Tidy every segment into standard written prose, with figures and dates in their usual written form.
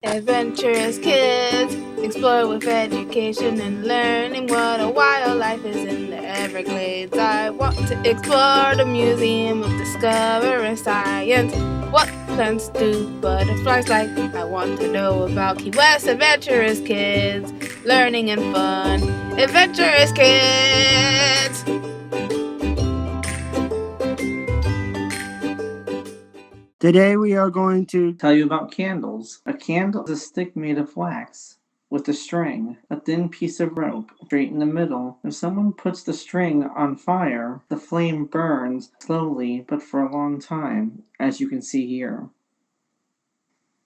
Adventurous kids, explore with education and learning what a wildlife is in the Everglades. I want to explore the Museum of Discovery Science. What plants do butterflies like? I want to know about Key West. Adventurous kids, learning and fun. Adventurous kids! Today we are going to tell you about candles. A candle is a stick made of wax with a string, a thin piece of rope straight in the middle. If someone puts the string on fire, the flame burns slowly but for a long time, as you can see here.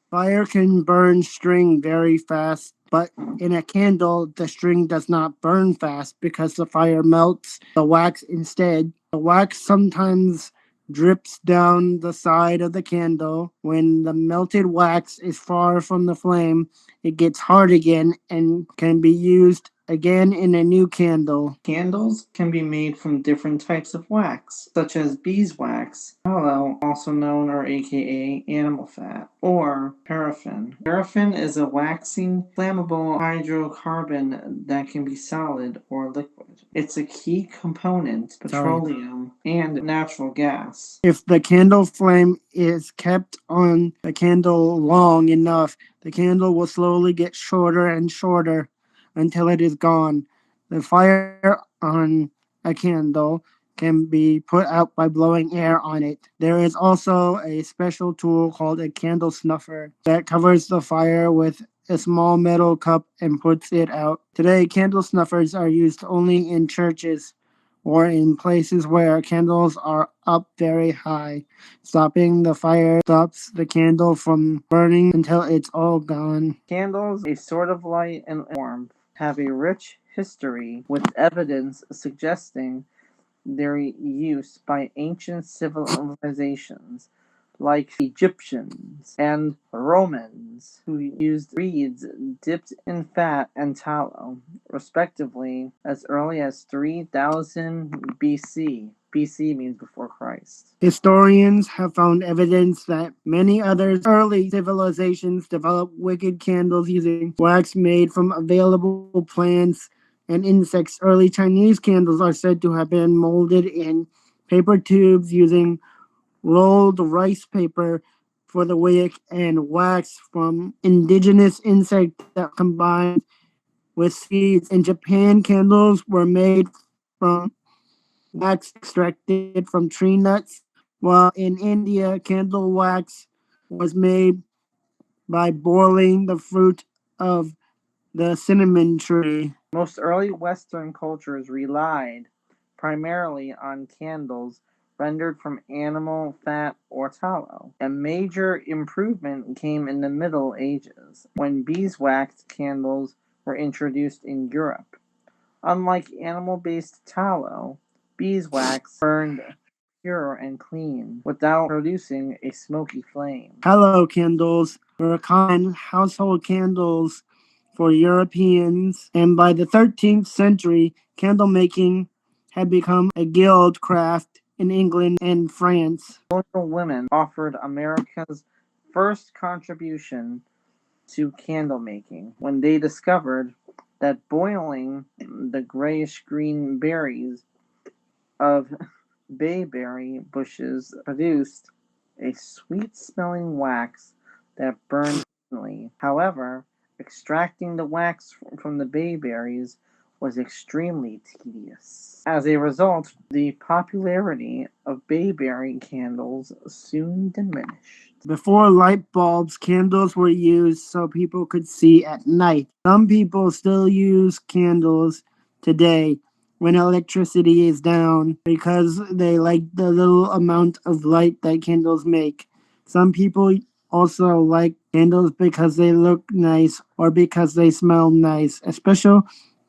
fire can burn string very fast, but in a candle, the string does not burn fast because the fire melts the wax instead. The wax sometimes drips down the side of the candle. When the melted wax is far from the flame, it gets hard again and can be used again in a new candle. Candles can be made from different types of wax, such as beeswax, tallow, also known or aka animal fat, or paraffin. Paraffin is a waxing, flammable hydrocarbon that can be solid or liquid. It's a key component, petroleum, and natural gas. If the candle flame is kept on the candle long enough, the candle will slowly get shorter and shorter until it is gone. The fire on a candle can be put out by blowing air on it. There is also a special tool called a candle snuffer that covers the fire with a small metal cup and puts it out. Today, candle snuffers are used only in churches or in places where candles are up very high. Stopping the fire stops the candle from burning until it's all gone. Candles, a sort of light and warmth, have a rich history with evidence suggesting their use by ancient civilizations like Egyptians and Romans, who used reeds dipped in fat and tallow, respectively, as early as 3000 BC. BC means before Christ. Historians have found evidence that many other early civilizations developed wicked candles using wax made from available plants and insects. Early Chinese candles are said to have been molded in paper tubes using rolled rice paper for the wick and wax from indigenous insect that combined with seeds. In Japan, candles were made from wax extracted from tree nuts, while in India, candle wax was made by boiling the fruit of the cinnamon tree. Most early Western cultures relied primarily on candles rendered from animal fat or tallow. A major improvement came in the Middle Ages, when beeswax candles were introduced in Europe. Unlike animal-based tallow, beeswax burned pure and clean without producing a smoky flame. Tallow candles were common household candles for Europeans, and by the 13th century, candle making had become a guild craft in England and France. Colonial women offered America's first contribution to candle making when they discovered that boiling the grayish green berries of bayberry bushes produced a sweet smelling wax that burned evenly. However, extracting the wax from the bayberries was extremely tedious. As a result, the popularity of bayberry candles soon diminished. Before light bulbs, candles were used so people could see at night. Some people still use candles today when electricity is down because they like the little amount of light that candles make. Some people also like candles because they look nice or because they smell nice. A special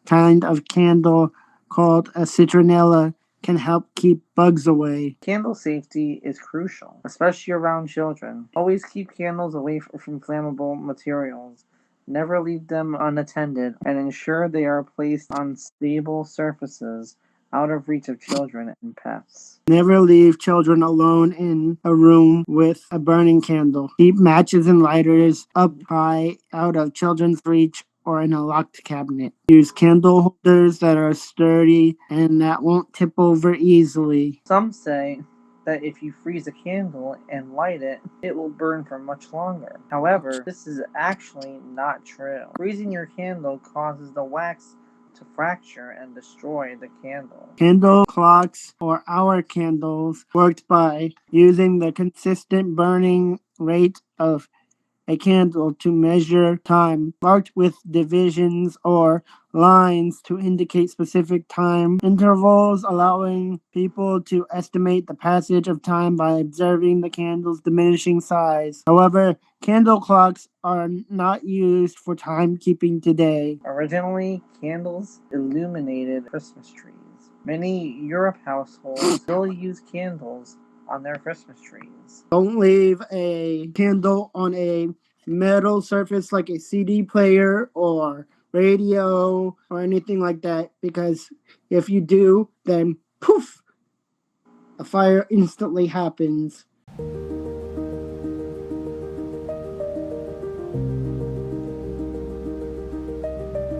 kind of candle called a citronella can help keep bugs away. Candle safety is crucial, especially around children. Always keep candles away from flammable materials. Never leave them unattended, and ensure they are placed on stable surfaces out of reach of children and pets. Never leave children alone in a room with a burning candle. Keep matches and lighters up high out of children's reach or in a locked cabinet. Use candle holders that are sturdy and that won't tip over easily. Some say that if you freeze a candle and light it, it will burn for much longer. However, this is actually not true. Freezing your candle causes the wax to fracture and destroy the candle. Candle clocks or hour candles worked by using the consistent burning rate of a candle to measure time, marked with divisions or lines to indicate specific time intervals, allowing people to estimate the passage of time by observing the candle's diminishing size. However, candle clocks are not used for timekeeping today. Originally, candles illuminated Christmas trees. Many Europe households still use candles on their Christmas trees. Don't leave a candle on a metal surface like a CD player or radio or anything like that, because if you do, then poof, a fire instantly happens.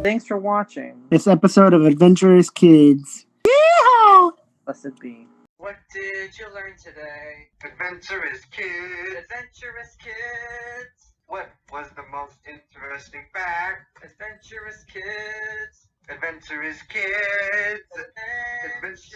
Thanks for watching. This episode of Adventurous Kids. Yeehaw! Blessed be. What did you learn today? Adventurous Kids! Adventurous Kids! What was the most interesting fact? Adventurous Kids! Adventurous Kids! Adventurous